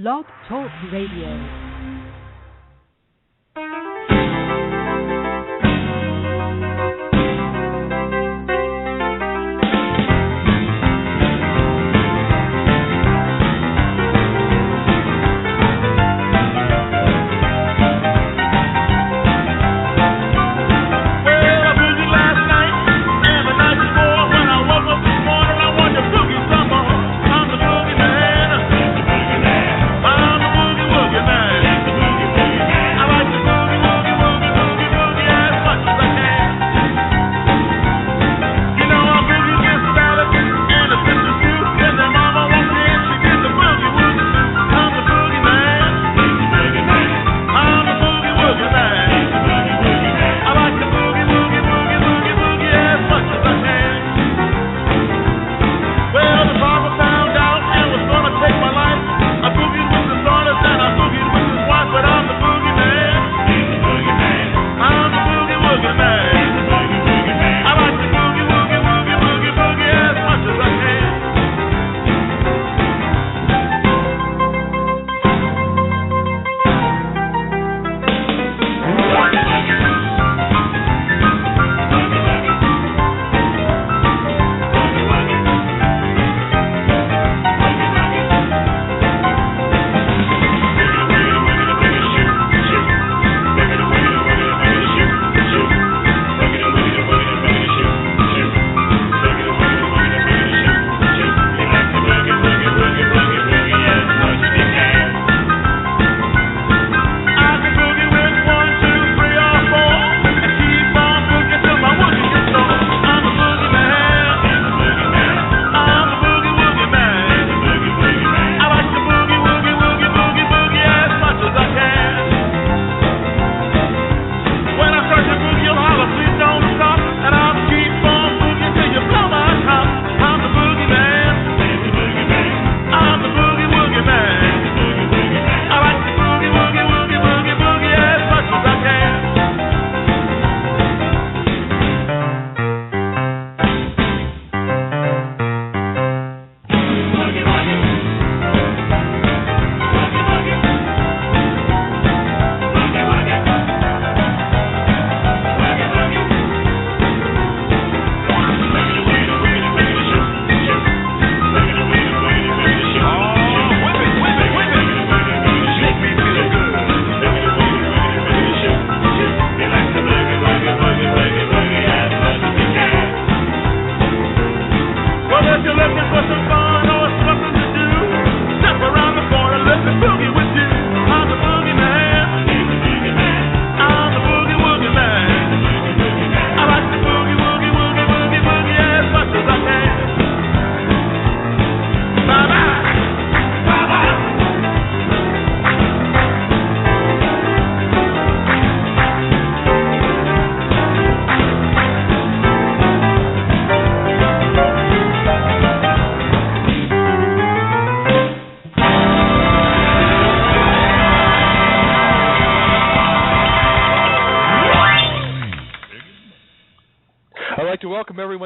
Blog Talk Radio.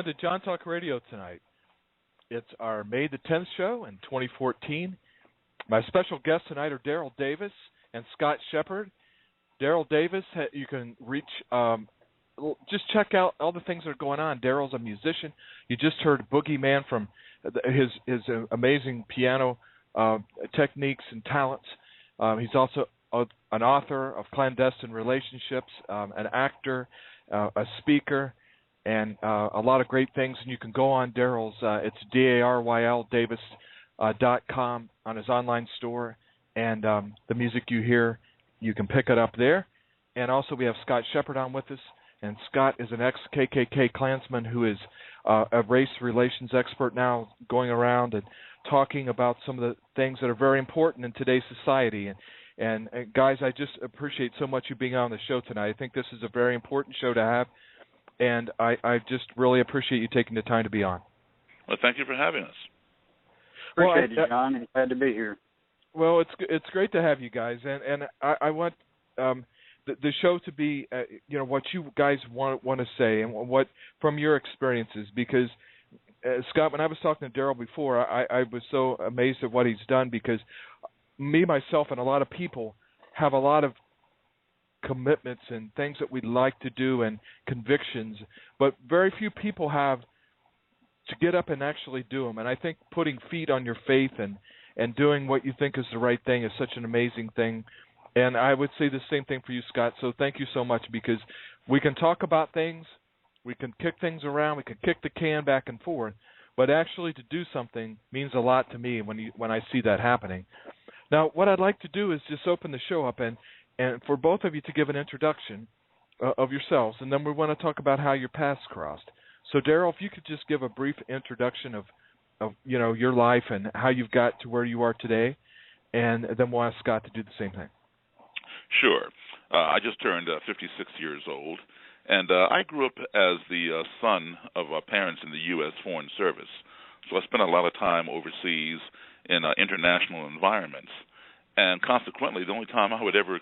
To John Talk Radio tonight. It's our May the 10th show in 2014. My special guests tonight are Daryl Davis and Scott Shepard. Daryl Davis, you can reach, just check out all the things that are going on. Daryl's a musician. You just heard Boogeyman from his amazing piano techniques and talents. He's also an author of Clandestine Relationships, an actor, a speaker, and a lot of great things. And you can go on Daryl's, it's DARYLDavis.com on his online store, and the music you hear, you can pick it up there. And also we have Scott Shepard on with us, and Scott is an ex-KKK Klansman who is a race relations expert now, going around and talking about some of the things that are very important in today's society. And guys, I just appreciate so much you being on the show tonight. I think this is a very important show to have. And I just really appreciate you taking the time to be on. Well, thank you for having us. Appreciate it, John. I'm glad to be here. Well, it's great to have you guys, and I want the show to be what you guys want to say and what from your experiences, because Scott, when I was talking to Daryl before, I was so amazed at what he's done, because me, myself, and a lot of people have a lot of commitments and things that we'd like to do and convictions, but very few people have to get up and actually do them. And I think putting feet on your faith and doing what you think is the right thing is such an amazing thing. And I would say the same thing for you, Scott. So thank you so much, because we can talk about things, we can kick things around, we can kick the can back and forth, but actually to do something means a lot to me when I see that happening. Now, what I'd like to do is just open the show up and for both of you to give an introduction of yourselves, and then we want to talk about how your paths crossed. So, Daryl, if you could just give a brief introduction of your life and how you've got to where you are today, and then we'll ask Scott to do the same thing. Sure. I just turned 56 years old, and I grew up as the son of parents in the U.S. Foreign Service. So I spent a lot of time overseas in international environments, and consequently, the only time I would ever,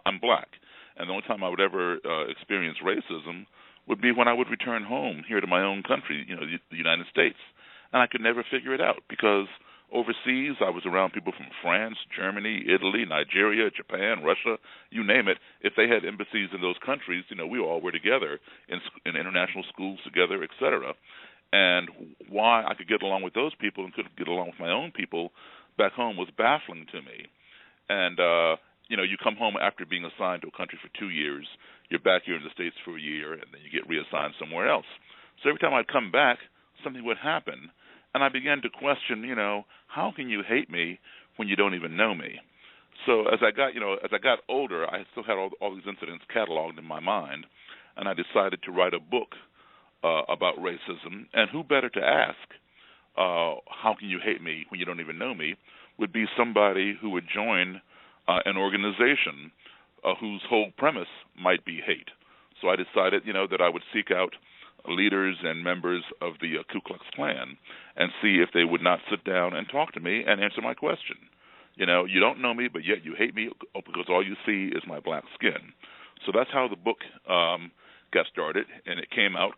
I'm black, and the only time I would ever experience racism would be when I would return home here to my own country, the United States. And I could never figure it out, because overseas I was around people from France, Germany, Italy, Nigeria, Japan, Russia, you name it. If they had embassies in those countries, we all were together in international schools together, et cetera. And why I could get along with those people and couldn't get along with my own people back home was baffling to me. And, you come home after being assigned to a country for 2 years, you're back here in the States for a year, and then you get reassigned somewhere else. So every time I'd come back, something would happen, and I began to question, how can you hate me when you don't even know me? So as I got older, I still had all these incidents cataloged in my mind, and I decided to write a book about racism. And who better to ask, how can you hate me when you don't even know me, would be somebody who would join an organization whose whole premise might be hate. So I decided, that I would seek out leaders and members of the Ku Klux Klan and see if they would not sit down and talk to me and answer my question. You don't know me, but yet you hate me because all you see is my black skin. So that's how the book got started, and it came out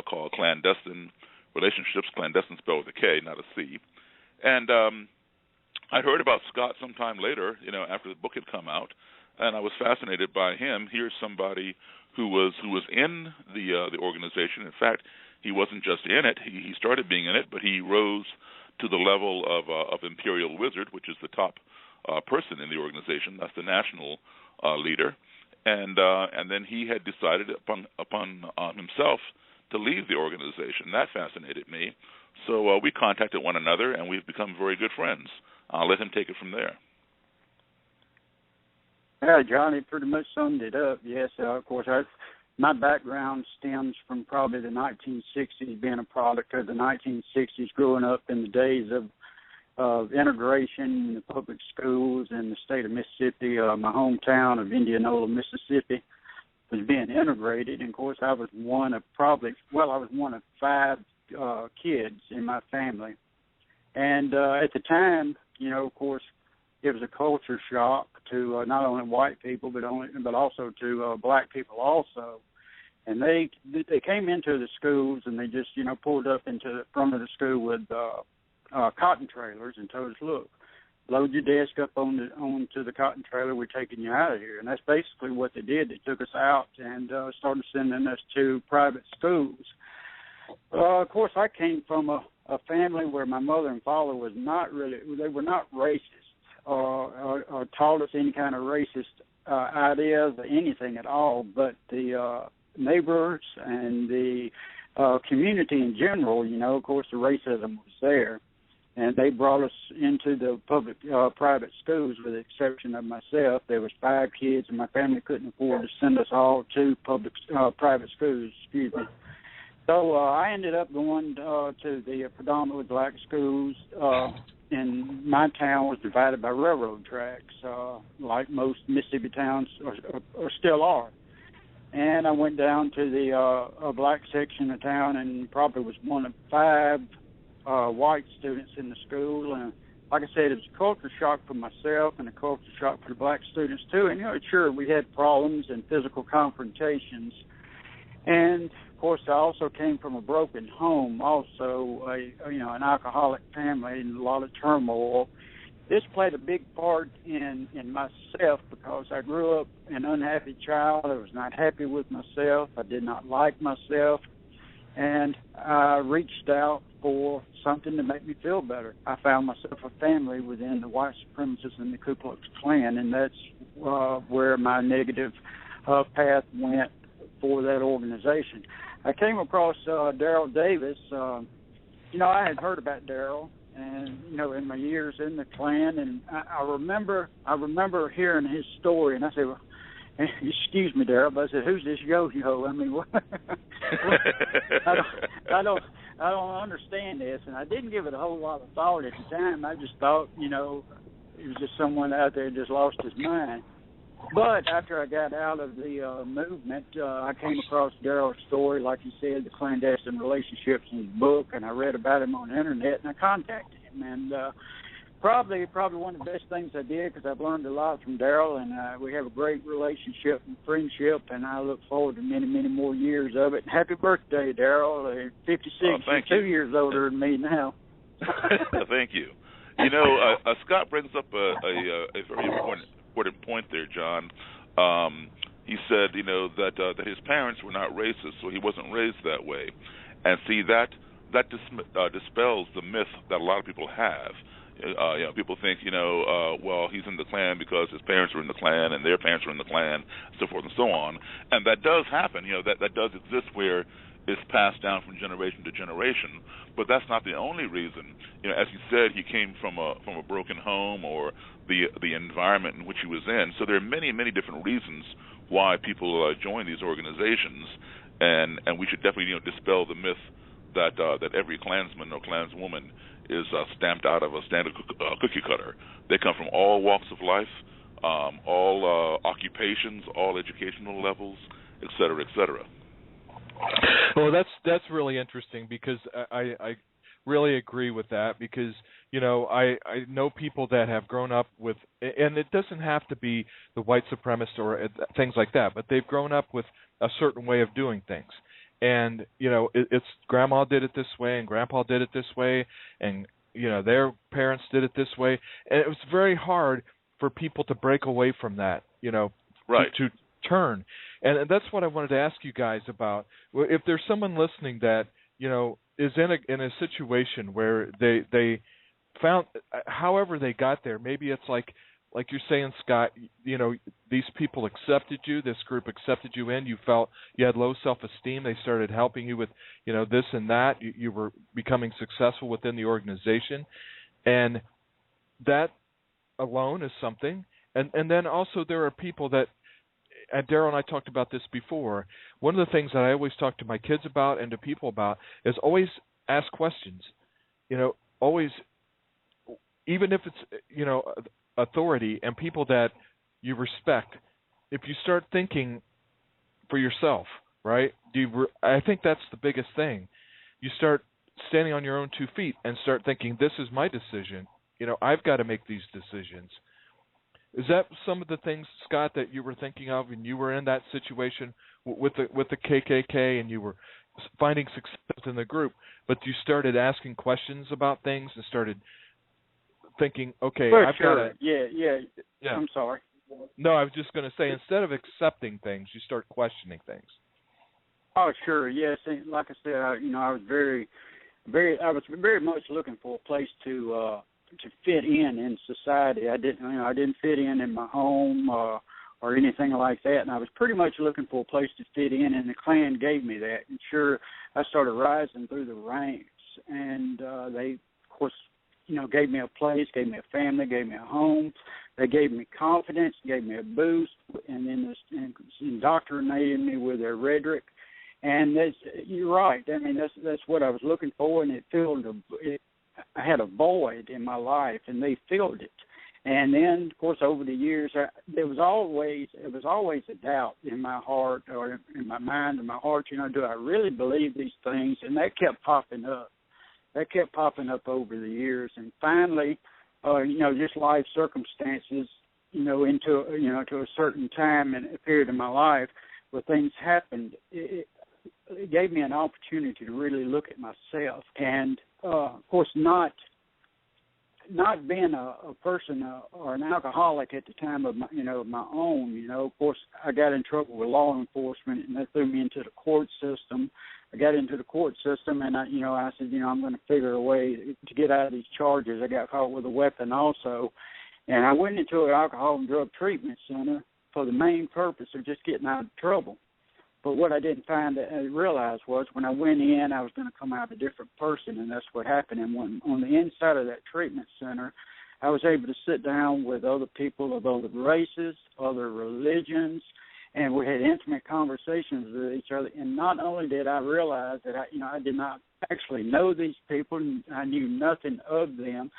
called Clandestine Relationships, clandestine spelled with a K, not a C. And I heard about Scott sometime later, after the book had come out, and I was fascinated by him. Here's somebody who was in the organization. In fact, he wasn't just in it. He started being in it, but he rose to the level of Imperial Wizard, which is the top person in the organization. That's the national leader. And then he had decided upon himself to leave the organization. That fascinated me. So we contacted one another, and we've become very good friends. I'll let him take it from there. Yeah, Johnny pretty much summed it up. Yes, of course, my background stems from probably the 1960s, being a product of the 1960s, growing up in the days of integration in the public schools in the state of Mississippi. My hometown of Indianola, Mississippi, was being integrated. And, of course, I was one of 5 kids in my family. And at the time, of course, it was a culture shock to not only white people but also to black people also. And they came into the schools, and they just pulled up into the front of the school with cotton trailers and told us, "Look, load your desk up onto the cotton trailer. We're taking you out of here." And that's basically what they did. They took us out and started sending us to private schools. Of course, I came from a family where my mother and father were not racist or taught us any kind of racist ideas or anything at all, but the neighbors and the community in general, of course, the racism was there. And they brought us into the public private schools, with the exception of myself. There was 5 kids, and my family couldn't afford to send us all to private schools, So I ended up going to the predominantly black schools, and my town was divided by railroad tracks, like most Mississippi towns or still are. And I went down to the black section of town, and probably was one of 5 white students in the school. And like I said, it was a culture shock for myself and a culture shock for the black students too. And sure, we had problems and physical confrontations. And of course, I also came from a broken home, also an alcoholic family, and a lot of turmoil. this played a big part in myself because I grew up an unhappy child. I was not happy with myself. I did not like myself. And I reached out for something to make me feel better. I found myself a family within the white supremacists and the Ku Klux Klan, and that's where my negative path went for that organization. I came across Daryl Davis. I had heard about Daryl, and in my years in the Klan, and I remember hearing his story, and I said, well, excuse me, Daryl, but I said, who's this yo-yo? I mean, what? I don't understand this, and I didn't give it a whole lot of thought at the time. I just thought, it was just someone out there just lost his mind. But after I got out of the movement, I came across Daryl's story, like you said, the clandestine relationships in his book, and I read about him on the internet, and I contacted him. And probably one of the best things I did, because I've learned a lot from Daryl, and we have a great relationship and friendship, and I look forward to many, many more years of it. And happy birthday, Daryl. 56, you're 2 years older than me now. Thank you. Scott brings up a very important point there, John. He said, that his parents were not racist, so he wasn't raised that way. And see, that dispels the myth that a lot of people have. People think, well, he's in the Klan because his parents were in the Klan and their parents were in the Klan, so forth and so on. And that does happen. That does exist where it's passed down from generation to generation. But that's not the only reason. As you said, he came from a broken home or the environment in which he was in. So there are many, many different reasons why people join these organizations, and we should definitely dispel the myth that every Klansman or Klanswoman is stamped out of a standard cookie cutter. They come from all walks of life, all occupations, all educational levels, et cetera, et cetera. Well, that's really interesting because I really agree with that because, I know people that have grown up with, and it doesn't have to be the white supremacist or things like that, but they've grown up with a certain way of doing things. And, it's grandma did it this way and grandpa did it this way and, their parents did it this way. And it was very hard for people to break away from that, right. to turn. And that's what I wanted to ask you guys about. If there's someone listening that, is in a situation where they found, however they got there, maybe it's like you're saying, Scott, these people accepted you, this group accepted you in, you felt you had low self-esteem, they started helping you with, this and that, you were becoming successful within the organization, and that alone is something. And then also there are people that, and Daryl and I talked about this before, one of the things that I always talk to my kids about and to people about is always ask questions. Always, even if it's, authority and people that you respect, if you start thinking for yourself, right? I think that's the biggest thing. You start standing on your own 2 feet and start thinking, this is my decision. I've got to make these decisions. Is that some of the things, Scott, that you were thinking of when you were in that situation with the KKK and you were finding success in the group, but you started asking questions about things and started thinking, okay, I've got to... Yeah. I'm sorry. No, I was just going to say, instead of accepting things, you start questioning things. Oh, sure, yes. Like I said, I was I was very much looking for a place to fit in society. I didn't fit in my home or anything like that, and I was pretty much looking for a place to fit in, and the Klan gave me that. And sure, I started rising through the ranks, and they, of course, gave me a place, gave me a family, gave me a home. They gave me confidence, gave me a boost, and then indoctrinated me with their rhetoric. And you're right. I mean, that's what I was looking for, and I had a void in my life, and they filled it. And then, of course, over the years, there was always a doubt in my heart or in my mind and my heart. Do I really believe these things? And that kept popping up. That kept popping up over the years, and finally, just life circumstances, into to a certain time and a period in my life where things happened. It gave me an opportunity to really look at myself, and of course, not not being a person or an alcoholic at the time of my own, of course, I got in trouble with law enforcement, and they threw me into the court system. I got into the court system, and I said, I'm going to figure a way to get out of these charges. I got caught with a weapon also, and I went into an alcohol and drug treatment center for the main purpose of just getting out of trouble. But what I didn't realize was when I went in, I was going to come out a different person, and that's what happened. And when on the inside of that treatment center, I was able to sit down with other people of other races, other religions, and we had intimate conversations with each other. And not only did I realize that I did not actually know these people, and I knew nothing of them,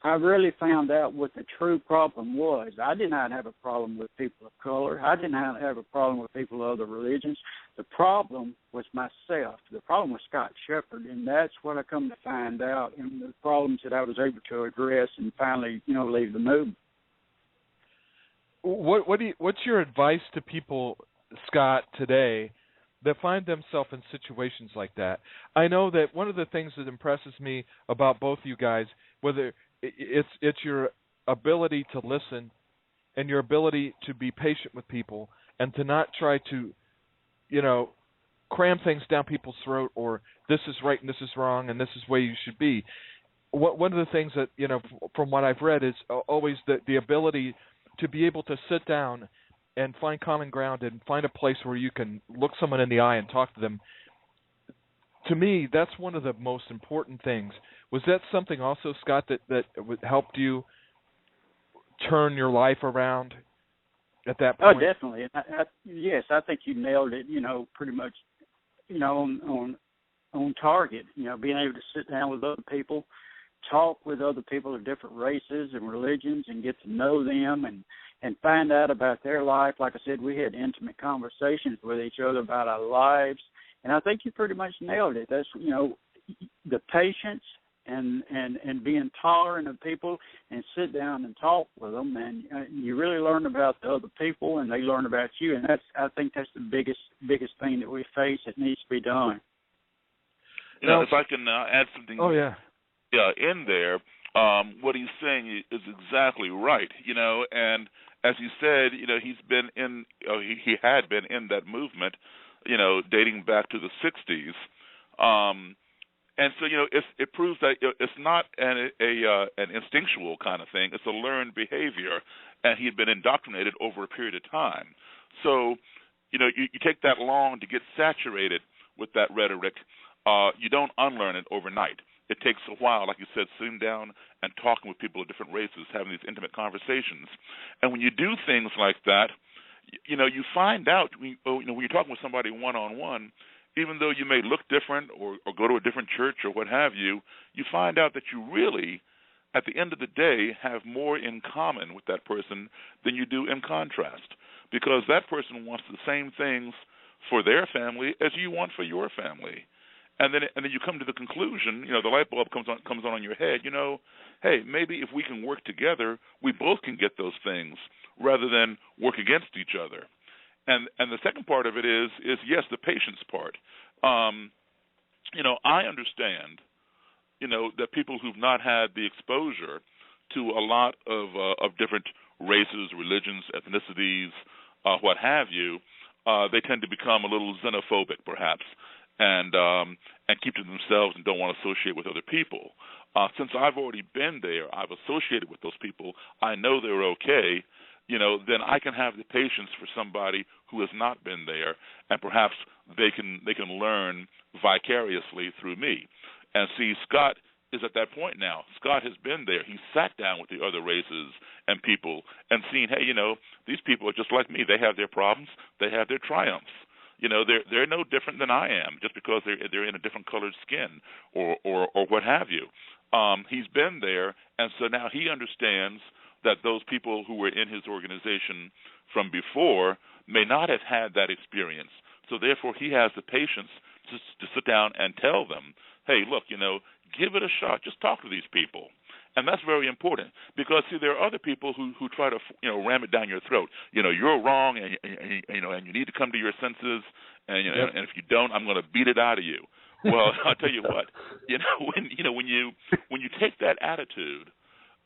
I really found out what the true problem was. I did not have a problem with people of color. I did not have a problem with people of other religions. The problem was myself. The problem was Scott Shepard, and that's what I come to find out, and the problems that I was able to address and finally, leave the movement. What's your advice to people, Scott, today that find themselves in situations like that? I know that one of the things that impresses me about both you guys, whether it's your ability to listen and your ability to be patient with people and to not try to, cram things down people's throat or this is right and this is wrong and this is the way you should be. One of the things that, from what I've read is always the ability to be able to sit down and find common ground and find a place where you can look someone in the eye and talk to them. To me, that's one of the most important things. Was that something also, Scott, that helped you turn your life around at that point? Oh, definitely. Yes, I think you nailed it, pretty much, on target, being able to sit down with other people, talk with other people of different races and religions and get to know them and find out about their life. Like I said, we had intimate conversations with each other about our lives. And I think you pretty much nailed it. That's, the patience and being tolerant of people and sit down and talk with them. And you really learn about the other people and they learn about you. And I think that's the biggest thing that we face that needs to be done. If I can add something. Oh, yeah. Yeah, in there, what he's saying is exactly right, and as he said, he's been in, he had been in that movement, dating back to the 60s. And so, it proves that it's not an instinctual kind of thing. It's a learned behavior, and he had been indoctrinated over a period of time. So, you take that long to get saturated with that rhetoric. You don't unlearn it overnight. It takes a while, like you said, sitting down and talking with people of different races, having these intimate conversations. And when you do things like that, you find out, when you're talking with somebody one-on-one, even though you may look different or go to a different church or what have you, you find out that you really, at the end of the day, have more in common with that person than you do in contrast, because that person wants the same things for their family as you want for your family. And then you come to the conclusion, the light bulb comes on your head, hey, maybe if we can work together, we both can get those things rather than work against each other. And the second part of it is yes, the patience part. I understand, that people who've not had the exposure to a lot of different races, religions, ethnicities, what have you, they tend to become a little xenophobic, perhaps. And keep to themselves and don't want to associate with other people. Since I've already been there, I've associated with those people, I know they're okay, then I can have the patience for somebody who has not been there, and perhaps they can learn vicariously through me. And see, Scott is at that point now. Scott has been there. He sat down with the other races and people and seen, hey, these people are just like me. They have their problems. They have their triumphs. They're no different than I am, just because they're in a different colored skin or what have you. He's been there, and so now he understands that those people who were in his organization from before may not have had that experience. So therefore, he has the patience to sit down and tell them, hey, look, give it a shot. Just talk to these people. And that's very important because, see, there are other people who try to, ram it down your throat. You're wrong, and you need to come to your senses, and and if you don't, I'm going to beat it out of you. Well, I'll tell you what, when you take that attitude,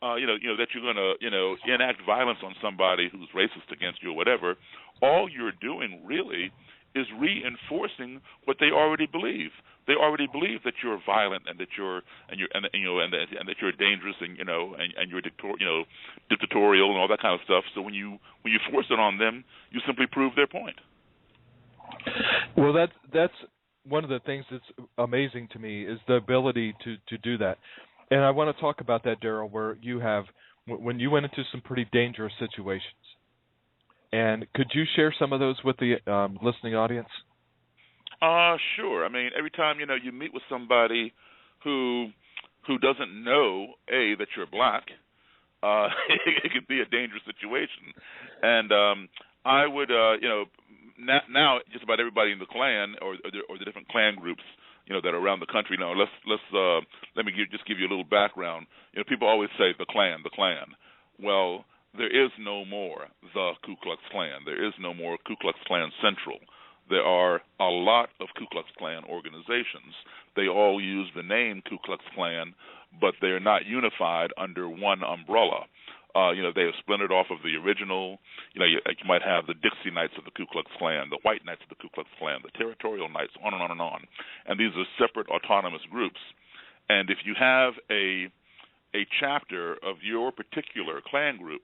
that you're going to, enact violence on somebody who's racist against you or whatever, all you're doing really is reinforcing what they already believe. They already believe that you're violent and that you're that you're dangerous and you're dictatorial and all that kind of stuff. So when you force it on them, you simply prove their point. Well, that's one of the things that's amazing to me is the ability to do that. And I want to talk about that, Daryl, where you have when you went into some pretty dangerous situations. And could you share some of those with the listening audience? Sure. I mean, every time you meet with somebody who doesn't know that you're black, it could be a dangerous situation. And I would now just about everybody in the Klan or the different Klan groups that are around the country. Now let me just give you a little background. People always say the Klan. Well, there is no more the Ku Klux Klan. There is no more Ku Klux Klan Central. There are a lot of Ku Klux Klan organizations. They all use the name Ku Klux Klan, but they're not unified under one umbrella. They have splintered off of the original. You might have the Dixie Knights of the Ku Klux Klan, the White Knights of the Ku Klux Klan, the Territorial Knights, on and on and on. And these are separate autonomous groups. And if you have a chapter of your particular Klan group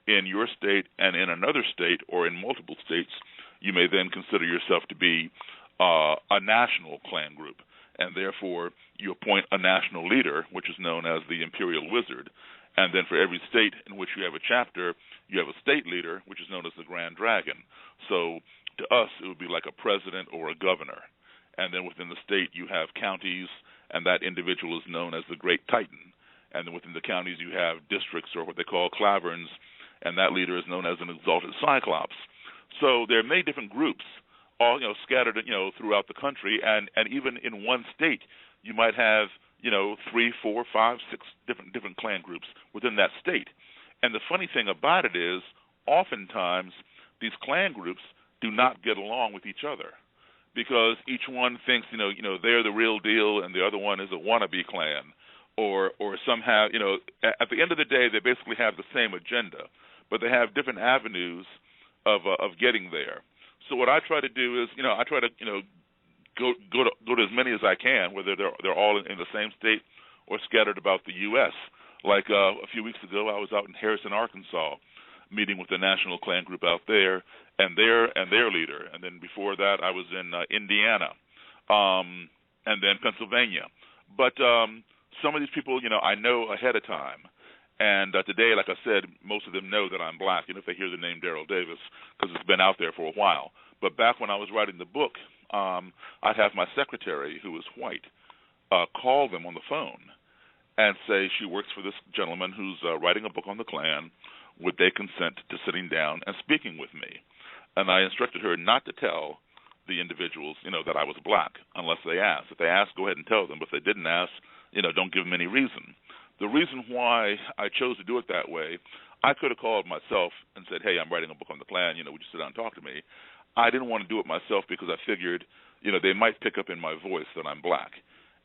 in your state and in another state or in multiple states, you may then consider yourself to be a national Klan group. And therefore, you appoint a national leader, which is known as the Imperial Wizard. And then for every state in which you have a chapter, you have a state leader, which is known as the Grand Dragon. So to us, it would be like a president or a governor. And then within the state, you have counties, and that individual is known as the Great Titan. And then within the counties, you have districts, or what they call claverns, and that leader is known as an Exalted Cyclops. So there are many different groups, all scattered throughout the country, and even in one state, you might have 3, 4, 5, 6 different Klan groups within that state. And the funny thing about it is, oftentimes these Klan groups do not get along with each other because each one thinks they're the real deal and the other one is a wannabe Klan, or somehow at the end of the day they basically have the same agenda, but they have different avenues of getting there. So what I try to do is I try to go to as many as I can, whether they're all in the same state or scattered about the U.S. Like a few weeks ago, I was out in Harrison, Arkansas, meeting with the National Klan group out there and their leader. And then before that, I was in Indiana, and then Pennsylvania. But some of these people, I know ahead of time. And today, like I said, most of them know that I'm black, if they hear the name Daryl Davis, because it's been out there for a while. But back when I was writing the book, I'd have my secretary, who was white, call them on the phone and say she works for this gentleman who's writing a book on the Klan. Would they consent to sitting down and speaking with me? And I instructed her not to tell the individuals, that I was black unless they asked. If they asked, go ahead and tell them. But if they didn't ask, don't give them any reason. The reason why I chose to do it that way, I could have called myself and said, hey, I'm writing a book on the Klan, would you sit down and talk to me? I didn't want to do it myself because I figured, they might pick up in my voice that I'm black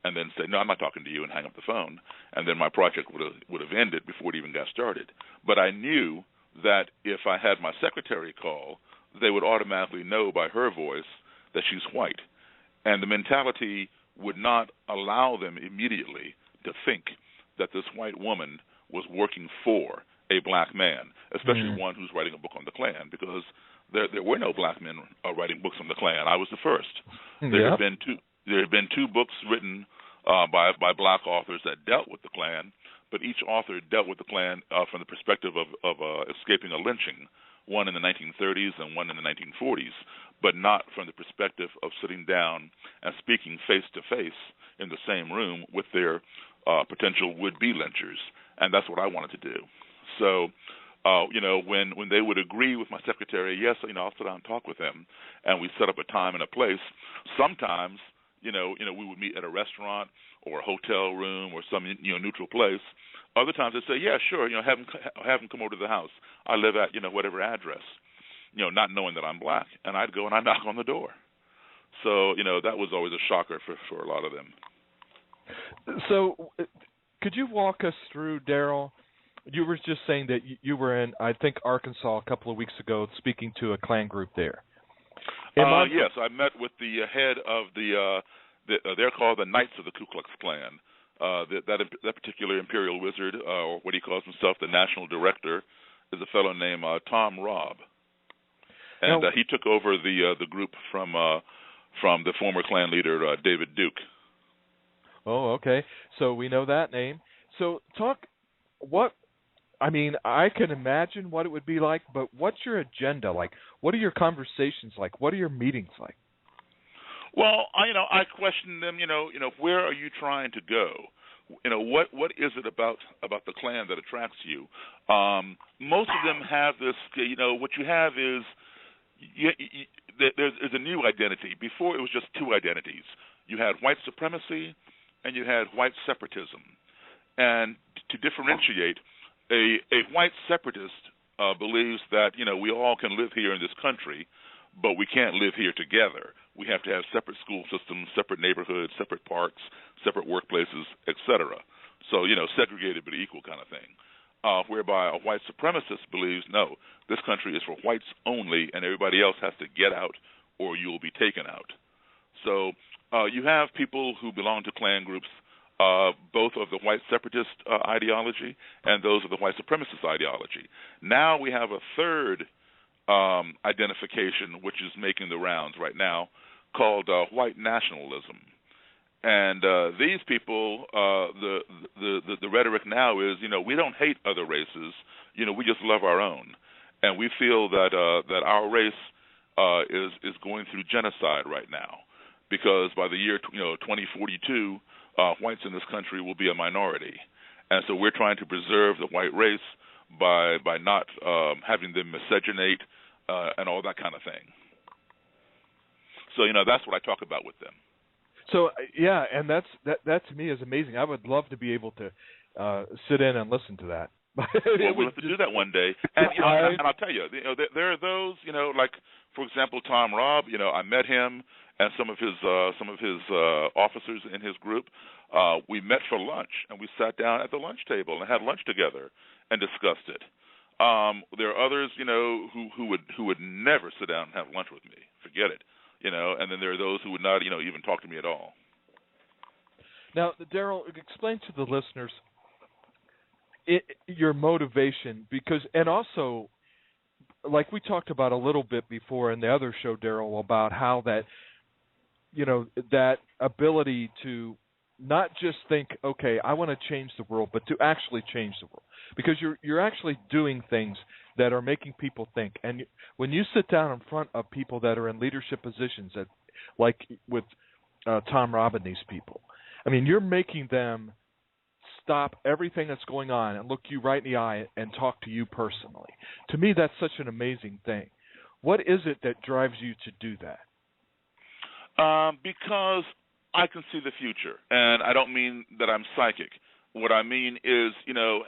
and then say, no, I'm not talking to you, and hang up the phone. And then my project would have ended before it even got started. But I knew that if I had my secretary call, they would automatically know by her voice that she's white. And the mentality would not allow them immediately to think that this white woman was working for a black man, especially one who's writing a book on the Klan, because there were no black men writing books on the Klan. I was the first. There had been two books written by black authors that dealt with the Klan, but each author dealt with the Klan from the perspective of escaping a lynching, one in the 1930s and one in the 1940s, but not from the perspective of sitting down and speaking face-to-face in the same room with their potential would-be lynchers, and that's what I wanted to do. So, when they would agree with my secretary, yes, I'll sit down and talk with them, and we set up a time and a place. Sometimes, we would meet at a restaurant or a hotel room or some neutral place. Other times they'd say, yeah, sure, have them come over to the house. I live at whatever address, not knowing that I'm black, and I'd go and I'd knock on the door. So that was always a shocker for a lot of them. So, could you walk us through, Daryl, You were just saying that you were in, I think, Arkansas a couple of weeks ago speaking to a Klan group there. Yes, I met with the head of they're called the Knights of the Ku Klux Klan. That particular imperial wizard, or what he calls himself, the national director, is a fellow named Tom Robb, and he took over the group from the former Klan leader David Duke. Oh, okay. So we know that name. So I can imagine what it would be like, but what's your agenda like? What are your conversations like? What are your meetings like? Well, I question them. Where are you trying to go? What is it about the Klan that attracts you? Most of them have this. What you have is there's a new identity. Before it was just two identities. You had white supremacy, and you had white separatism. And to differentiate, a white separatist believes that we all can live here in this country, but we can't live here together. We have to have separate school systems, separate neighborhoods, separate parks, separate workplaces, etc. So segregated but equal kind of thing. Whereby a white supremacist believes, no, this country is for whites only, and everybody else has to get out or you'll be taken out. So you have people who belong to Klan groups, both of the white separatist ideology and those of the white supremacist ideology. Now we have a third identification, which is making the rounds right now, called white nationalism. And these people, the rhetoric now is, we don't hate other races, we just love our own, and we feel that our race is going through genocide right now, because by the year 2042, whites in this country will be a minority, and so we're trying to preserve the white race by not having them miscegenate and all that kind of thing. So that's what I talk about with them. So yeah, and that to me is amazing. I would love to be able to sit in and listen to that. We'll have to do that one day. And and I'll tell you, there are those, like for example, Tom Robb. I met him and some of his officers in his group. We met for lunch and we sat down at the lunch table and had lunch together and discussed it. There are others, who would never sit down and have lunch with me. Forget it. And then there are those who would not, even talk to me at all. Now, Daryl, explain to the listeners your motivation, and also, like we talked about a little bit before in the other show, Daryl, about how that, that ability to not just think, okay, I want to change the world, but to actually change the world, because you're actually doing things that are making people think. And when you sit down in front of people that are in leadership positions, like with Tom Robb and these people, I mean, you're making them stop everything that's going on and look you right in the eye and talk to you personally. To me, that's such an amazing thing. What is it that drives you to do that? Because I can see the future, and I don't mean that I'm psychic. What I mean is,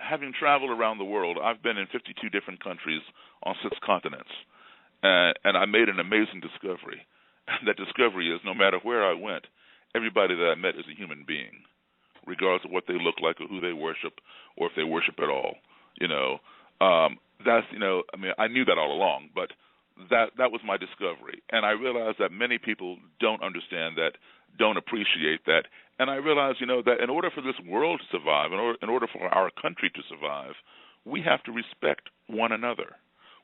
having traveled around the world, I've been in 52 different countries on 6 continents, and I made an amazing discovery. That discovery is, no matter where I went, everybody that I met is a human being, regardless of what they look like or who they worship or if they worship at all. That's, I knew that all along, but that was my discovery. And I realized that many people don't understand that, don't appreciate that. And I realized, that in order for this world to survive, in order for our country to survive, we have to respect one another.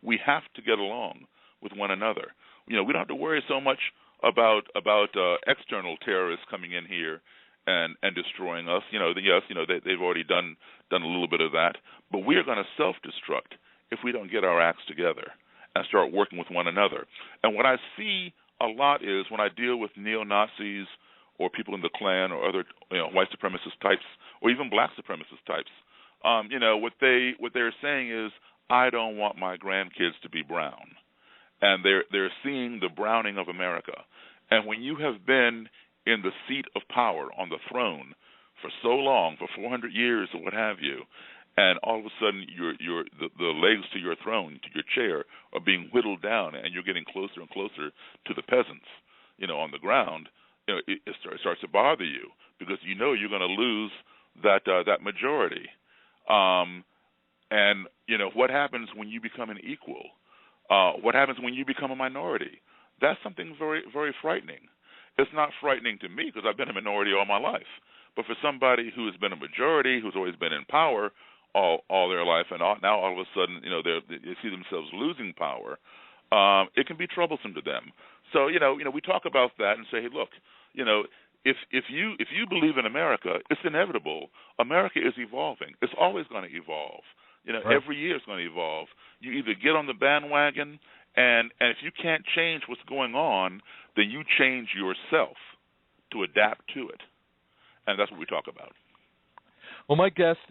We have to get along with one another. We don't have to worry so much about external terrorists coming in here and destroying us. They've already done a little bit of that. But we are going to self-destruct if we don't get our acts together and start working with one another. And what I see a lot is when I deal with neo-Nazis or people in the Klan or other white supremacist types or even black supremacist types, what they're saying is, I don't want my grandkids to be brown. And they're seeing the browning of America. And when you have been in the seat of power on the throne for so long, for 400 years or what have you, and all of a sudden the legs to your throne, to your chair, are being whittled down, and you're getting closer and closer to the peasants, on the ground, it starts to bother you because you're going to lose that majority. And, what happens when you become an equal? What happens when you become a minority? That's something very, very frightening. It's not frightening to me because I've been a minority all my life. But for somebody who has been a majority, who's always been in power all their life, and now all of a sudden, they see themselves losing power, it can be troublesome to them. So, we talk about that and say, hey, look, if you believe in America, it's inevitable. America is evolving. It's always going to evolve. Right. Every year it's going to evolve. You either get on the bandwagon, and if you can't change what's going on, then you change yourself to adapt to it. And that's what we talk about. Well, my guests,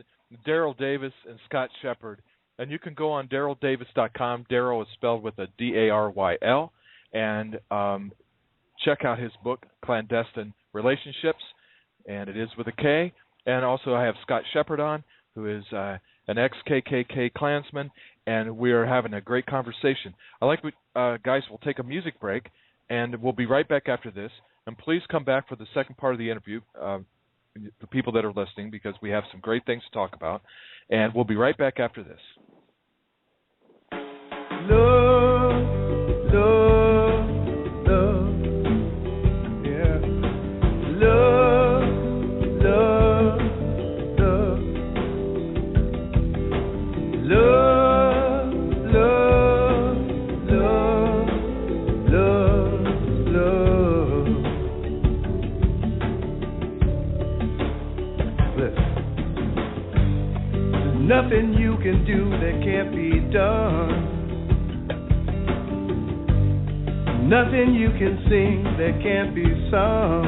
Daryl Davis and Scott Shepard, and you can go on DarylDavis.com. Daryl is spelled with a D-A-R-Y-L, and check out his book, Clandestine Relationships, and it is with a K. And also I have Scott Shepard on, who is an ex-KKK Klansman, and we are having a great conversation. Guys, we'll take a music break, and we'll be right back after this. And please come back for the second part of the interview, the people that are listening, because we have some great things to talk about. And we'll be right back after this. Love, love, love, yeah. Love, love, love, love, love, love, love, love. Listen. There's nothing you can do that can't be done. Nothing you can sing that can't be sung.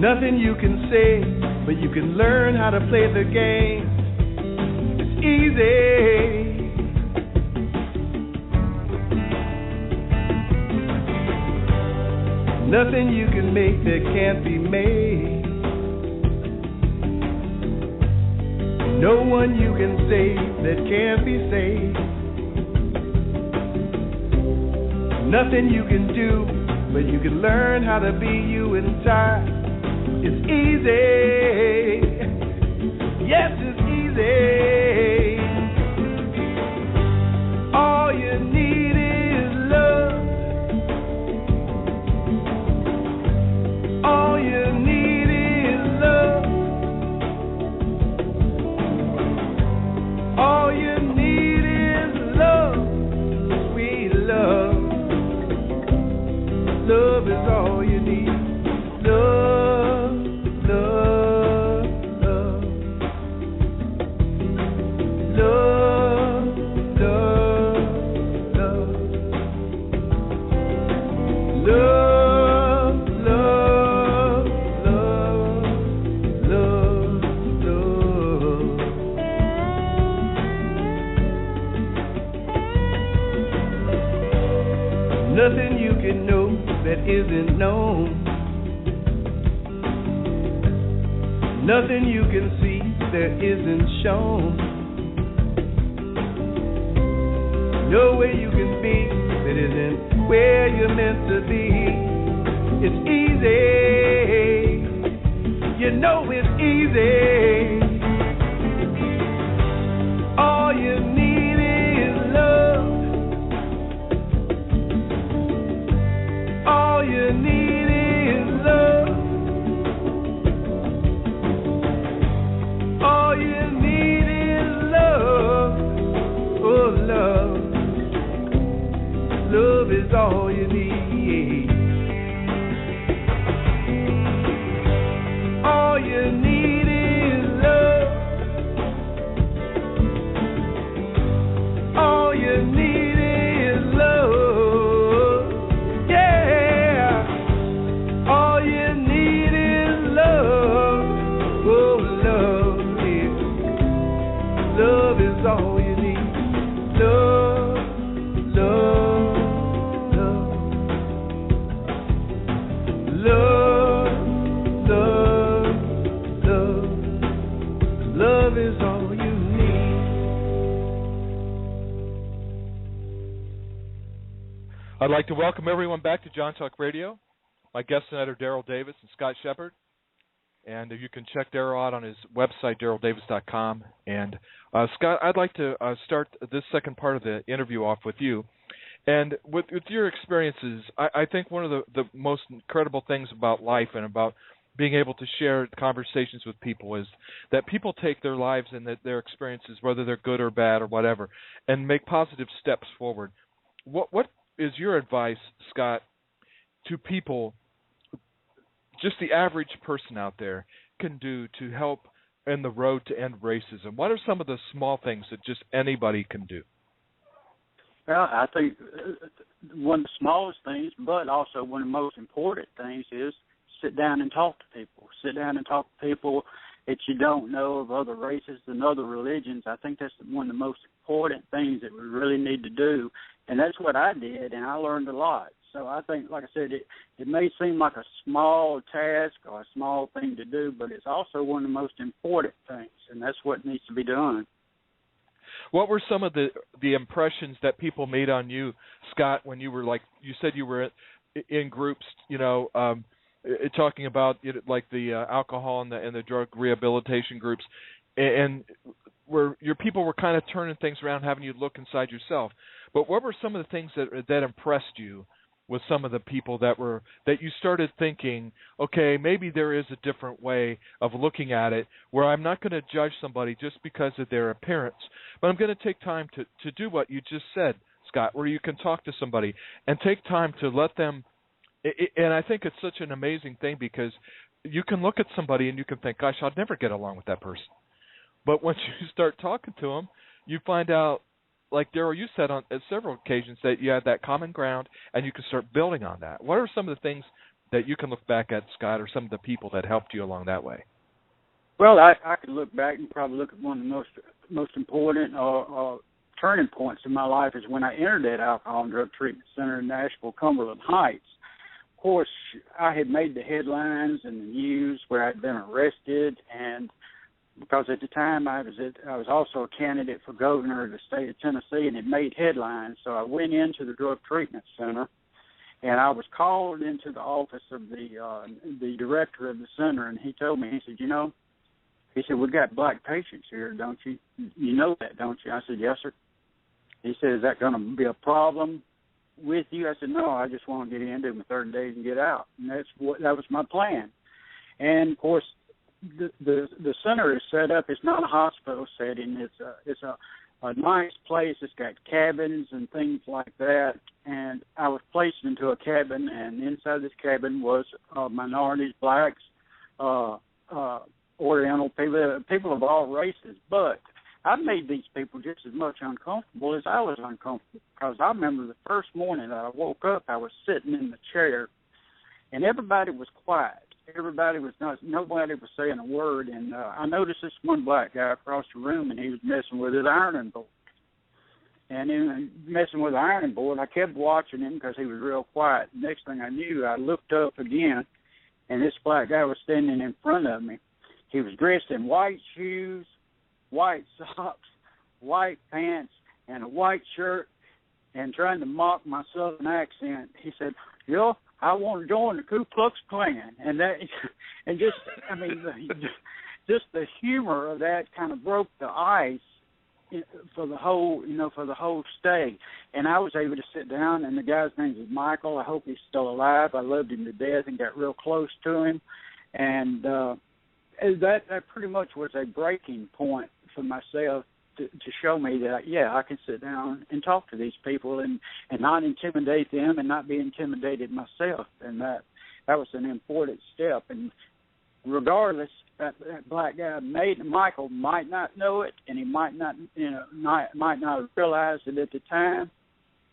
Nothing you can say, but you can learn how to play the game. It's easy. Nothing you can make that can't be made. No one you can save that can't be saved. Nothing you can do, but you can learn how to be you inside. It's easy. Yes, it's easy. All you need is love. All you need is love. All you need is love. Sweet love. Love is all you need. Love, love, love. Love, love, love. Love, love, love, love, love. Nothing you can know that isn't known. Nothing you can see that isn't shown. No way you can be that isn't where you're meant to be. It's easy. You know it's easy. All you need is love. All you need is love. All you need is love. Oh, love. Love is all you need. All you need is love. All you need is love. Love is all you need. Love, love, love. Love, love, love. Love is all you need. I'd like to welcome everyone back to John Talk Radio. My guests tonight are Daryl Davis and Scott Shepard. And you can check Daryl out on his website, daryldavis.com. And Scott, I'd like to start this second part of the interview off with you. And with your experiences, I think one of the most incredible things about life and about being able to share conversations with people is that people take their lives and their experiences, whether they're good or bad or whatever, and make positive steps forward. What is your advice, Scott, to people, just the average person out there, can do to help in the road to end racism? What are some of the small things that just anybody can do? Well, I think one of the smallest things, but also one of the most important things, is sit down and talk to people. Sit down and talk to people that you don't know, of other races and other religions. I think that's one of the most important things that we really need to do, and that's what I did, and I learned a lot. So I think, like I said, it may seem like a small task or a small thing to do, but it's also one of the most important things, and that's what needs to be done. What were some of the impressions that people made on you, Scott, when you were, like you said, you were in groups, talking about like the alcohol and the drug rehabilitation groups, and where your people were kind of turning things around, having you look inside yourself. But what were some of the things that impressed you with some of the people that you started thinking, okay, maybe there is a different way of looking at it, where I'm not going to judge somebody just because of their appearance, but I'm going to take time to do what you just said, Scott, where you can talk to somebody and take time to let them. And I think it's such an amazing thing, because you can look at somebody and you can think, gosh, I'll never get along with that person. But once you start talking to them, you find out, like Daryl, you said on several occasions, that you had that common ground and you can start building on that. What are some of the things that you can look back at, Scott, or some of the people that helped you along that way? Well, I could look back and probably look at one of the most important turning points in my life is when I entered that alcohol and drug treatment center in Nashville, Cumberland Heights. Of course, I had made the headlines in the news where I'd been arrested, and because at the time I was also a candidate for governor of the state of Tennessee, and it made headlines. So I went into the drug treatment center, and I was called into the office of the director of the center, and he told me, he said, we got black patients here, don't you? You know that, don't you? I said, yes, sir. He said, is that going to be a problem with you? I said, no, I just want to get in, do my 30 days and get out. And that was my plan. And of course, the center is set up. It's not a hospital setting. It's a nice place. It's got cabins and things like that. And I was placed into a cabin, and inside this cabin was minorities, blacks, Oriental people of all races. But I made these people just as much uncomfortable as I was uncomfortable, because I remember the first morning that I woke up, I was sitting in the chair, and everybody was quiet. Nobody was saying a word, and I noticed this one black guy across the room, and he was messing with his ironing board. And in messing with the ironing board, I kept watching him because he was real quiet. Next thing I knew, I looked up again, and this black guy was standing in front of me. He was dressed in white shoes, white socks, white pants, and a white shirt, and trying to mock my southern accent. He said, I want to join the Ku Klux Klan, just the humor of that kind of broke the ice for the whole stay. And I was able to sit down, and the guy's name is Michael. I hope he's still alive. I loved him to death and got real close to him, and that pretty much was a breaking point for myself to show me that, I can sit down and talk to these people and not intimidate them and not be intimidated myself. And that was an important step. And regardless, that black guy, Michael, might not know it, and he might not have realized it at the time,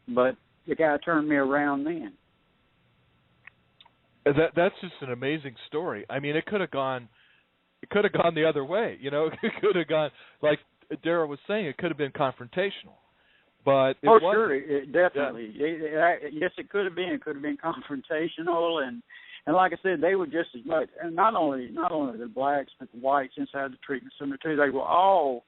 but the guy turned me around then. That's just an amazing story. I mean, it could have gone the other way. It could have gone, like Daryl was saying, it could have been confrontational, but it wasn't. Sure, definitely. Yeah. Yes, it could have been. It could have been confrontational, and like I said, they were just as much. And not only the blacks, but the whites inside the treatment center too. They were all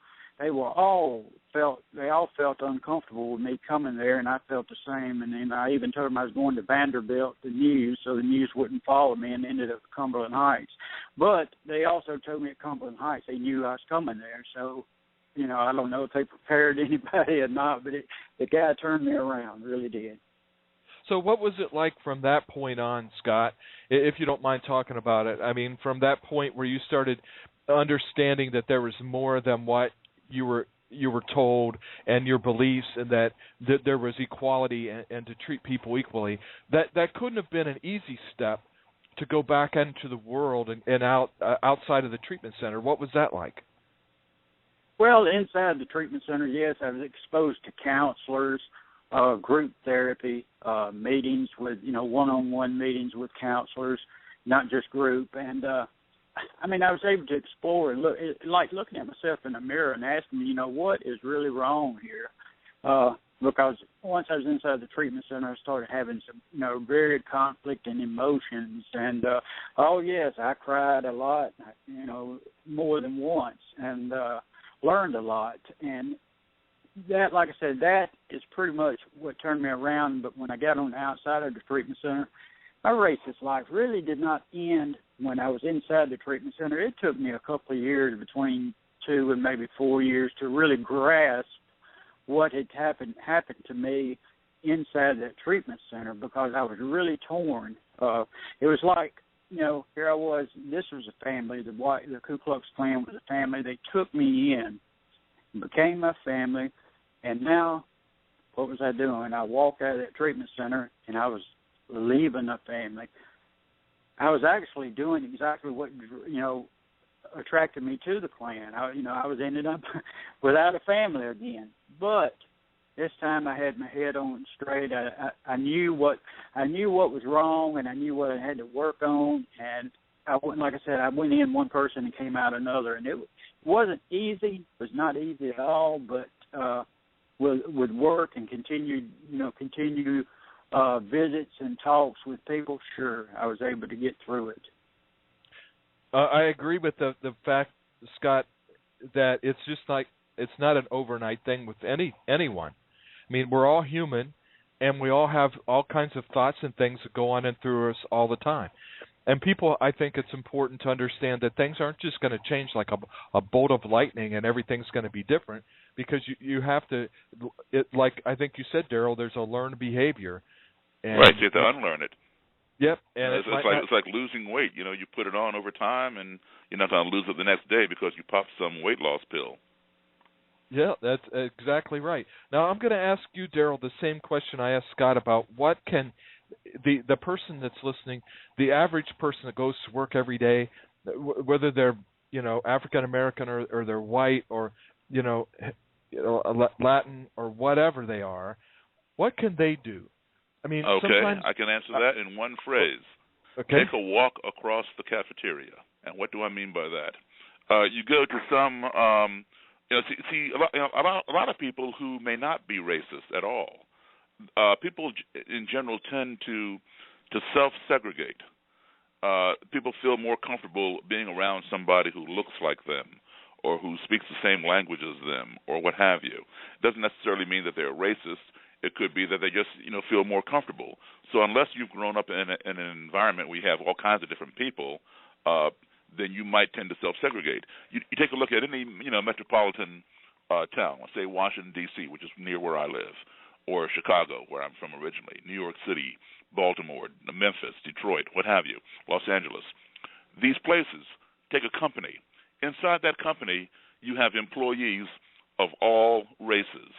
all felt uncomfortable with me coming there, and I felt the same. And then I even told them I was going to Vanderbilt, the news, so the news wouldn't follow me, and ended up at Cumberland Heights. But they also told me at Cumberland Heights they knew I was coming there. So, you know, I don't know if they prepared anybody or not, but the guy turned me around, really did. So what was it like from that point on, Scott, if you don't mind talking about it? I mean, from that point where you started understanding that there was more than what you were told, and your beliefs, and that there was equality and to treat people equally, that couldn't have been an easy step to go back into the world and outside of the treatment center. What was that like? Well, inside the treatment center, yes, I was exposed to counselors, group therapy, meetings with, you know, one-on-one meetings with counselors, not just group. And, I mean, I was able to explore and look, like looking at myself in the mirror and asking, you know, what is really wrong here? Because once I was inside the treatment center, I started having some, you know, very conflicting emotions. And, oh, yes, I cried a lot, you know, more than once, and learned a lot. And that, like I said, that is pretty much what turned me around. But when I got on the outside of the treatment center, my racist life really did not end when I was inside the treatment center. It took me a couple of years, between 2 and maybe 4 years, to really grasp what had happened to me inside that treatment center, because I was really torn. It was like, you know, here I was. This was a family. The Ku Klux Klan was a family. They took me in, became my family, and now what was I doing? I walked out of that treatment center, and I was leaving the family. I was actually doing exactly what, you know, attracted me to the Klan. I was ended up without a family again. But this time I had my head on straight. I knew what was wrong, and I knew what I had to work on. And I went, like I said, I went in one person and came out another, and it wasn't easy. It was not easy at all. But with work and continue visits and talks with people, sure, I was able to get through it. I agree with the fact, Scott, that it's just like it's not an overnight thing with anyone. I mean, we're all human, and we all have all kinds of thoughts and things that go on and through us all the time. And people, I think it's important to understand that things aren't just going to change like a bolt of lightning and everything's going to be different, because you have to, like I think you said, Daryl, there's a learned behavior. And right, you have to unlearn it. Yep, and it's like losing weight. You know, you put it on over time, and you're not going to lose it the next day because you popped some weight loss pill. Yeah, that's exactly right. Now I'm going to ask you, Daryl, the same question I asked Scott about what can the person that's listening, the average person that goes to work every day, whether they're, you know, African American or they're white or you know Latin or whatever they are, what can they do? I mean, okay, I can answer that in one phrase. Okay. Take a walk across the cafeteria. And what do I mean by that? You go to some, a lot of people who may not be racist at all. People in general tend to self-segregate. People feel more comfortable being around somebody who looks like them or who speaks the same language as them or what have you. It doesn't necessarily mean that they're racist. It could be that they just, feel more comfortable. So unless you've grown up in an environment where you have all kinds of different people, then you might tend to self-segregate. You take a look at any, metropolitan town, let's say Washington, D.C., which is near where I live, or Chicago, where I'm from originally, New York City, Baltimore, Memphis, Detroit, what have you, Los Angeles. These places, take a company. Inside that company, you have employees of all races.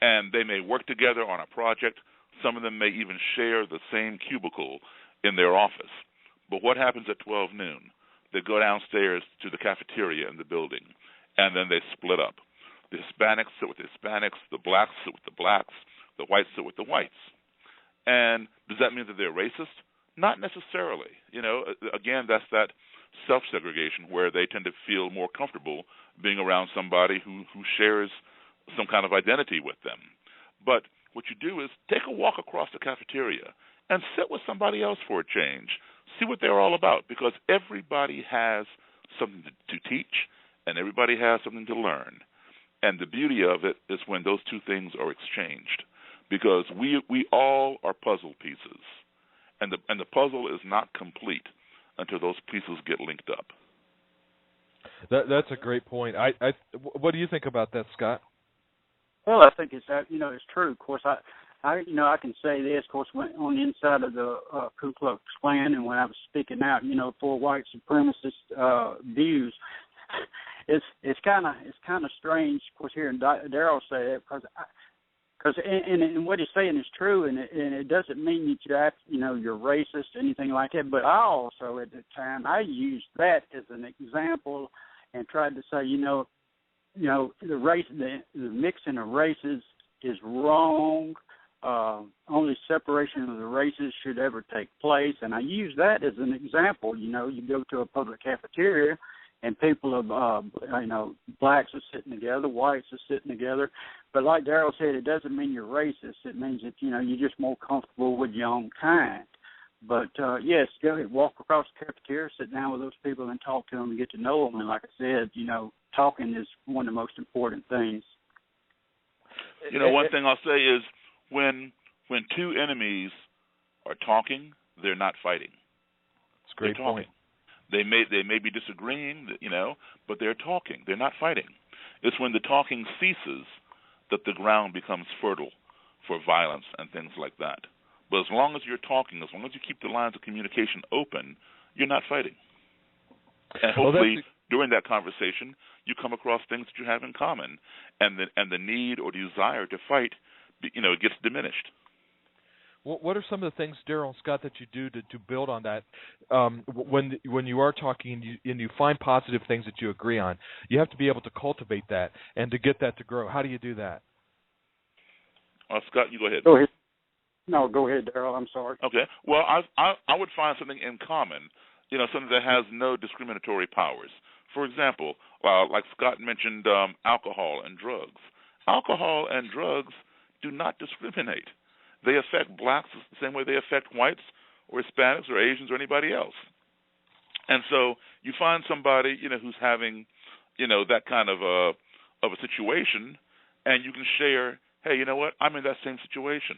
And they may work together on a project. Some of them may even share the same cubicle in their office. But what happens at 12 noon? They go downstairs to the cafeteria in the building, and then they split up. The Hispanics sit with the Hispanics, the blacks sit with the blacks, the whites sit with the whites. And does that mean that they're racist? Not necessarily. Again, that's that self-segregation where they tend to feel more comfortable being around somebody who shares some kind of identity with them. But what you do is take a walk across the cafeteria and sit with somebody else for a change. See what they're all about, because everybody has something to teach and everybody has something to learn. And the beauty of it is when those two things are exchanged, because we all are puzzle pieces, and the puzzle is not complete until those pieces get linked up. That's a great point. What do you think about that, Scott? Well, I think it's true. Of course, I can say this. Of course, when on the inside of the Ku Klux Klan, and when I was speaking out, for white supremacist views, it's kind of strange. Of course, hearing Daryl say that, because what he's saying is true, and it doesn't mean that you're racist or anything like that. But I also, at the time, I used that as an example and tried to say, the race, the mixing of races is wrong. Only separation of the races should ever take place, and I use that as an example. You go to a public cafeteria, and people of blacks are sitting together, whites are sitting together. But like Daryl said, it doesn't mean you're racist. It means that you're just more comfortable with your own kind. But yes, go ahead, walk across the cafeteria, sit down with those people, and talk to them and get to know them. And like I said, talking is one of the most important things. One thing I'll say is when two enemies are talking, they're not fighting. That's a great point. They may be disagreeing, but they're talking. They're not fighting. It's when the talking ceases that the ground becomes fertile for violence and things like that. But as long as you're talking, as long as you keep the lines of communication open, you're not fighting. And hopefully, during that conversation, you come across things that you have in common, and the need or desire to fight, it gets diminished. What are some of the things, Daryl and Scott, that you do to build on that? When you are talking and you find positive things that you agree on, you have to be able to cultivate that and to get that to grow. How do you do that? Scott, you go ahead. Go ahead. No, go ahead, Daryl. I'm sorry. Okay. Well, I would find something in common, something that has no discriminatory powers. For example, like Scott mentioned, alcohol and drugs. Alcohol and drugs do not discriminate. They affect blacks the same way they affect whites or Hispanics or Asians or anybody else. And so you find somebody, who's having, that kind of a situation, and you can share, hey, you know what? I'm in that same situation.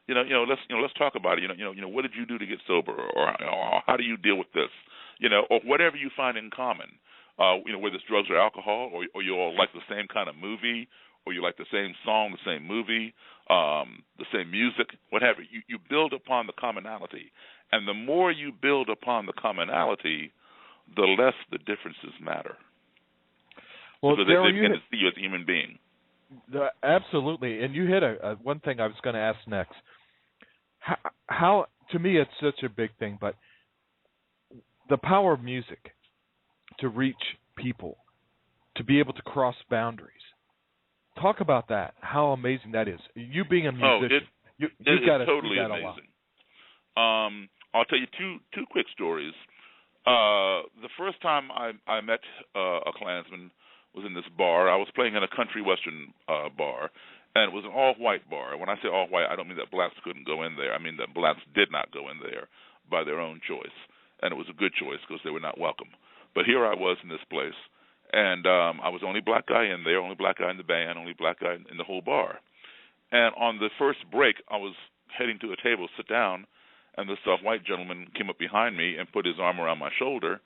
Let's talk about it. What did you do to get sober, or how do you deal with this? Or whatever you find in common. Whether it's drugs or alcohol, or you all like the same kind of movie, or you like the same song, the same movie, the same music, whatever. You build upon the commonality. And the more you build upon the commonality, the less the differences matter. Well, because Daryl, they begin to see you as a human being. Absolutely. And you hit one thing I was going to ask next. How, to me, it's such a big thing, but the power of music to reach people, to be able to cross boundaries. Talk about that. How amazing that is. You being a musician, you've got to totally see that amazing. a lot. I'll tell you two quick stories. The first time I met a Klansman was in this bar. I was playing in a country western bar, and it was an all-white bar. When I say all-white, I don't mean that blacks couldn't go in there. I mean that blacks did not go in there by their own choice, and it was a good choice because they were not welcome. But here I was in this place, and I was the only black guy in there, only black guy in the band, only black guy in the whole bar. And on the first break, I was heading to a table to sit down, and this white gentleman came up behind me and put his arm around my shoulder,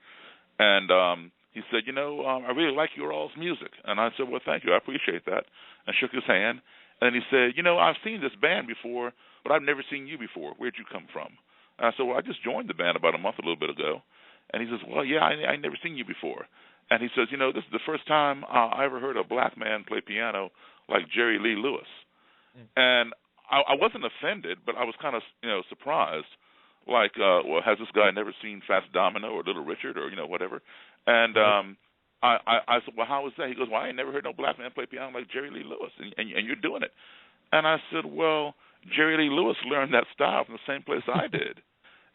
and he said, I really like your all's music. And I said, well, thank you, I appreciate that, and shook his hand. And he said, I've seen this band before, but I've never seen you before. Where'd you come from? And I said, well, I just joined the band about a little bit ago. And he says, well, yeah, I never seen you before. And he says, this is the first time I ever heard a black man play piano like Jerry Lee Lewis. And I wasn't offended, but I was kind of, surprised. Like, well, has this guy never seen Fats Domino or Little Richard or, whatever? And I said, well, how was that? He goes, well, I ain't never heard no black man play piano like Jerry Lee Lewis, and you're doing it. And I said, well, Jerry Lee Lewis learned that style from the same place I did.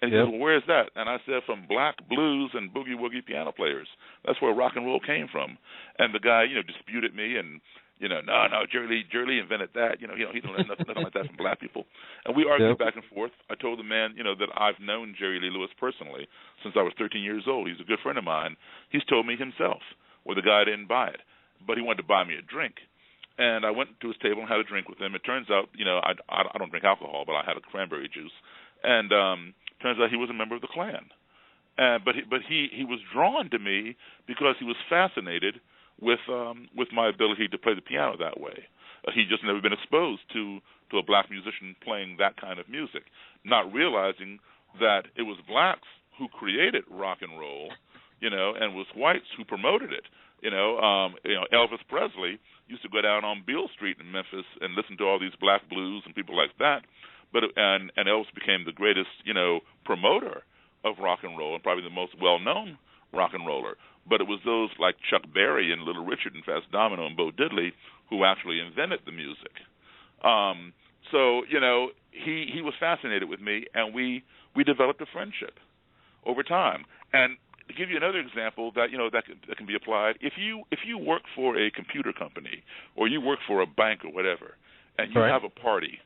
And he said, well, where's that? And I said, from black blues and boogie-woogie piano players. That's where rock and roll came from. And the guy, disputed me and, no, Jerry Lee invented that. He didn't learn nothing like that from black people. And we argued back and forth. I told the man, that I've known Jerry Lee Lewis personally since I was 13 years old. He's a good friend of mine. He's told me himself, well, the guy didn't buy it, but he wanted to buy me a drink. And I went to his table and had a drink with him. It turns out, I don't drink alcohol, but I had a cranberry juice. And turns out he was a member of the Klan. But he was drawn to me because he was fascinated with my ability to play the piano that way. He'd just never been exposed to a black musician playing that kind of music, not realizing that it was blacks who created rock and roll, and was whites who promoted it. Elvis Presley used to go down on Beale Street in Memphis and listen to all these black blues and people like that. And Elvis became the greatest, promoter of rock and roll and probably the most well-known rock and roller. But it was those like Chuck Berry and Little Richard and Fats Domino and Bo Diddley who actually invented the music. So he was fascinated with me, and we developed a friendship over time. And to give you another example that that can be applied, if you work for a computer company or you work for a bank or whatever, and you have a party,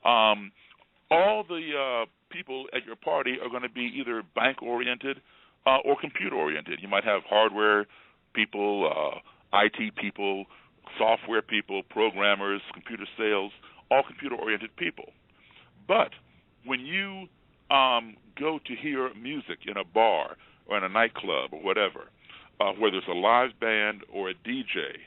all the people at your party are going to be either bank oriented or computer oriented. You might have hardware people, IT people, software people, programmers, computer sales, all computer oriented people. But when you go to hear music in a bar or in a nightclub or whatever, whether it's a live band or a DJ,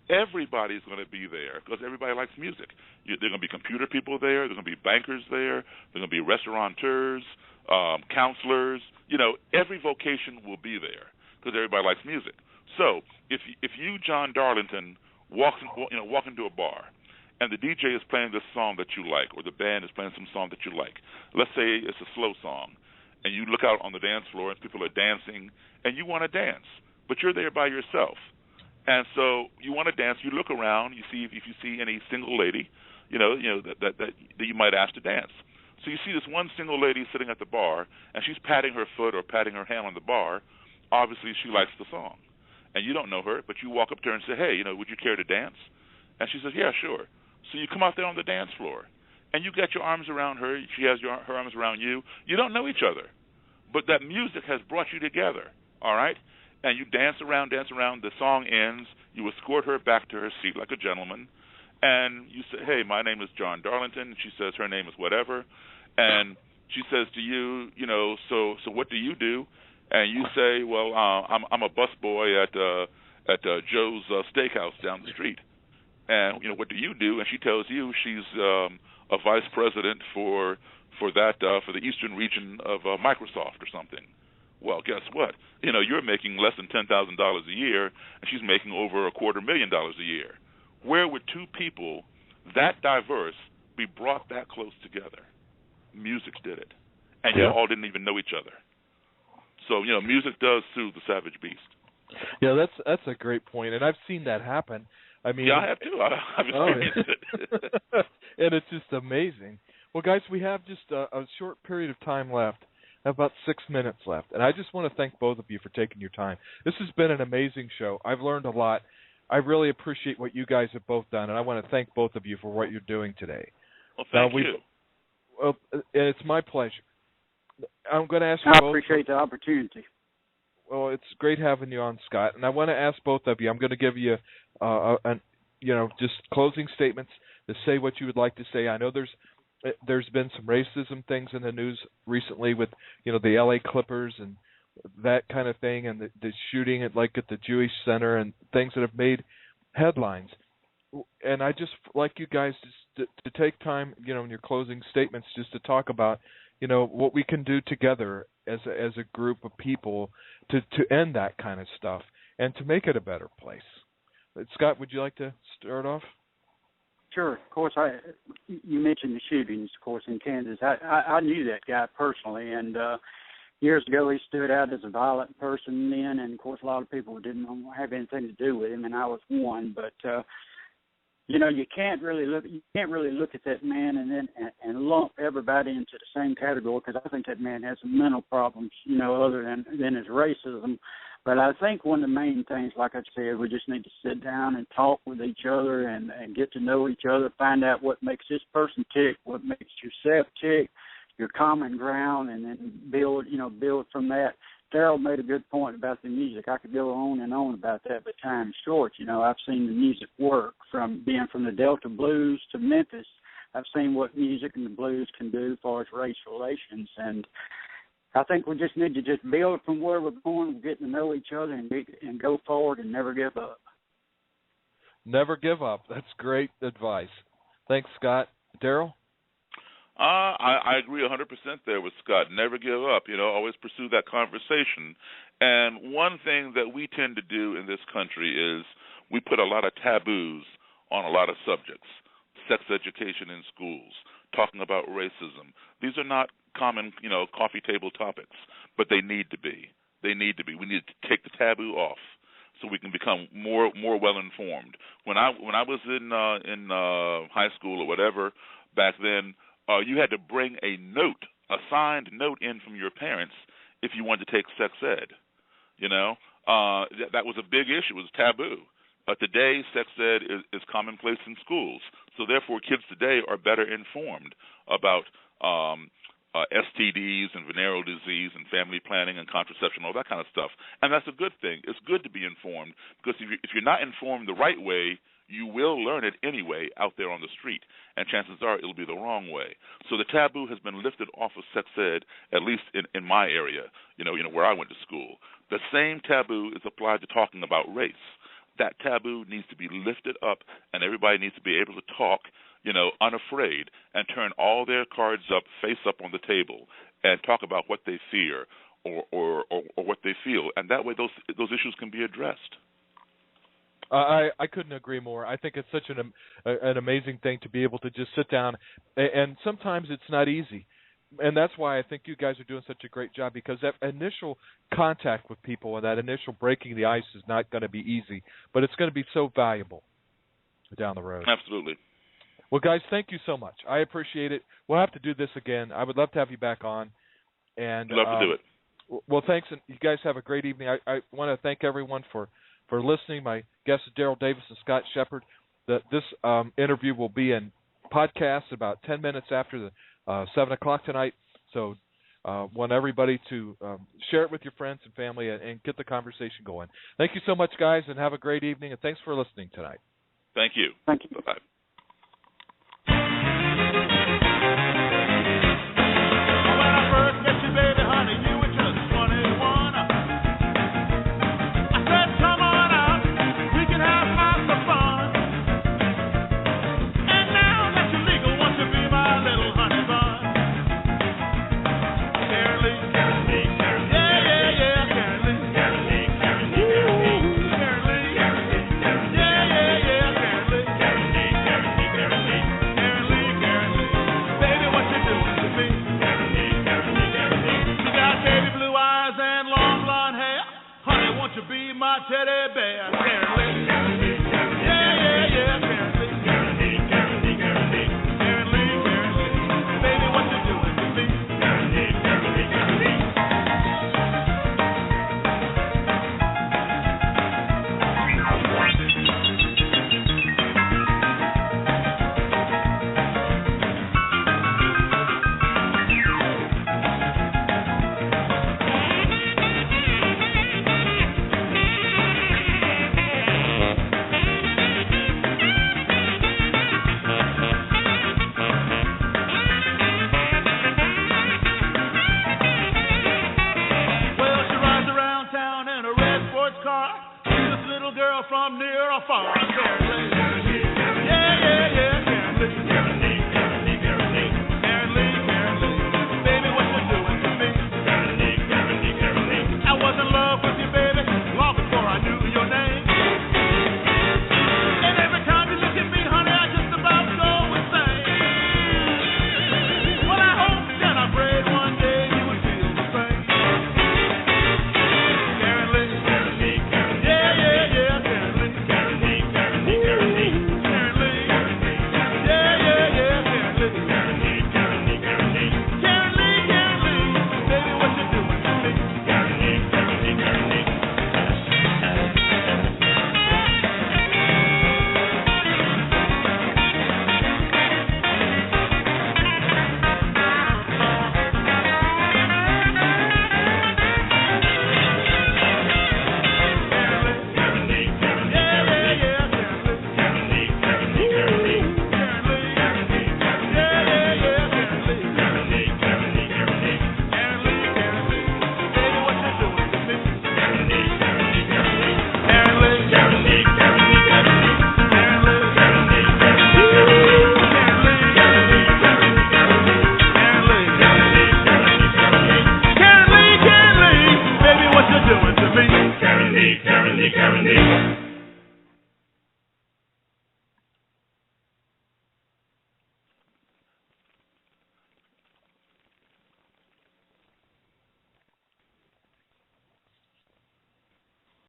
everybody's going to be there because everybody likes music. There are going to be computer people there. There are going to be bankers there. There are going to be restaurateurs, counselors. Every vocation will be there because everybody likes music. So if you, John Darlington, walk into a bar and the DJ is playing this song that you like, or the band is playing some song that you like, let's say it's a slow song, and you look out on the dance floor and people are dancing and you want to dance, but you're there by yourself. And so you want to dance. You look around. You see if you see any single lady, that you might ask to dance. So you see this one single lady sitting at the bar, and she's patting her foot or patting her hand on the bar. Obviously, she likes the song, and you don't know her, but you walk up to her and say, "Hey, would you care to dance?" And she says, "Yeah, sure." So you come out there on the dance floor, and you get your arms around her. She has her arms around you. You don't know each other, but that music has brought you together. All right. And you dance around, the song ends, you escort her back to her seat like a gentleman, and you say, "Hey, my name is John Darlington," and she says her name is whatever, and she says to you, so what do you do? And you say, "Well, I'm a busboy at Joe's Steakhouse down the street." And, what do you do? And she tells you she's a vice president for the Eastern region of Microsoft or something. Well, guess what? You're making less than $10,000 a year, and she's making over $250,000 a year. Where would two people that diverse be brought that close together? Music did it, and you all didn't even know each other. So music does soothe the savage beast. Yeah, that's a great point, and I've seen that happen. I mean, I have too. I've experienced it, and it's just amazing. Well, guys, we have just a short period of time left. About 6 minutes left, and I just want to thank both of you for taking your time. This has been an amazing show. I've learned a lot. I really appreciate what you guys have both done, and I want to thank both of you for what you're doing today. Well, thank you. Well, and it's my pleasure. I'm going to ask you I both. I appreciate the opportunity. Well, it's great having you on, Scott, and I want to ask both of you. I'm going to give you, just closing statements to say what you would like to say. I know there's been some racism things in the news recently with, the L.A. Clippers and that kind of thing, and the shooting at the Jewish Center and things that have made headlines. And I just like you guys to take time, in your closing statements, just to talk about, what we can do together as a group of people to end that kind of stuff and to make it a better place. Scott, would you like to start off? Sure. Of course, you mentioned the shootings, of course, in Kansas. I knew that guy personally, and years ago he stood out as a violent person then, and, of course, a lot of people didn't have anything to do with him, and I was one. But, you can't really look at that man and lump everybody into the same category, because I think that man has some mental problems, other than his racism. But I think one of the main things, like I said, we just need to sit down and talk with each other and get to know each other, find out what makes this person tick, what makes yourself tick, your common ground, and then build from that. Daryl made a good point about the music. I could go on and on about that, but time's short. You know, I've seen the music work from being from the Delta Blues to Memphis. I've seen what music and the blues can do as far as race relations, and I think we just need to just build from where we're going, getting to know each other, and go forward and never give up. Never give up. That's great advice. Thanks, Scott. Daryl? I agree 100% there with Scott. Never give up. You know, always pursue that conversation. And one thing that we tend to do in this country is we put a lot of taboos on a lot of subjects. Sex education in schools, talking about racism. These are not common, you know, coffee table topics, but they need to be. They need to be. We need to take the taboo off so we can become more well informed. When I was in high school or whatever back then, you had to bring a signed note in from your parents if you wanted to take sex ed. You know, that was a big issue. It was taboo. Today, sex ed is commonplace in schools. So therefore, kids today are better informed about STDs and venereal disease and family planning and contraception, all that kind of stuff. And that's a good thing. It's good to be informed, because if you're not informed the right way, you will learn it anyway out there on the street, and chances are it'll be the wrong way. So the taboo has been lifted off of sex ed, at least in my area, you know where I went to school. The same taboo is applied to talking about race. That taboo needs to be lifted up, and everybody needs to be able to talk, you know, unafraid, and turn all their cards up, face up on the table, and talk about what they fear or what they feel, and that way those issues can be addressed. I couldn't agree more. I think it's such an amazing thing to be able to just sit down, and sometimes it's not easy. And that's why I think you guys are doing such a great job, because that initial contact with people and that initial breaking the ice is not going to be easy, but it's going to be so valuable down the road. Absolutely. Well, guys, thank you so much. I appreciate it. We'll have to do this again. I would love to have you back on. And love to do it. Well, thanks, and you guys have a great evening. I want to thank everyone for listening. My guests are Daryl Davis and Scott Shepard. This interview will be in podcast about 10 minutes after the 7 o'clock tonight. So want everybody to share it with your friends and family and get the conversation going. Thank you so much, guys, and have a great evening, and thanks for listening tonight. Thank you. Thank you. Bye-bye. Teddy bear.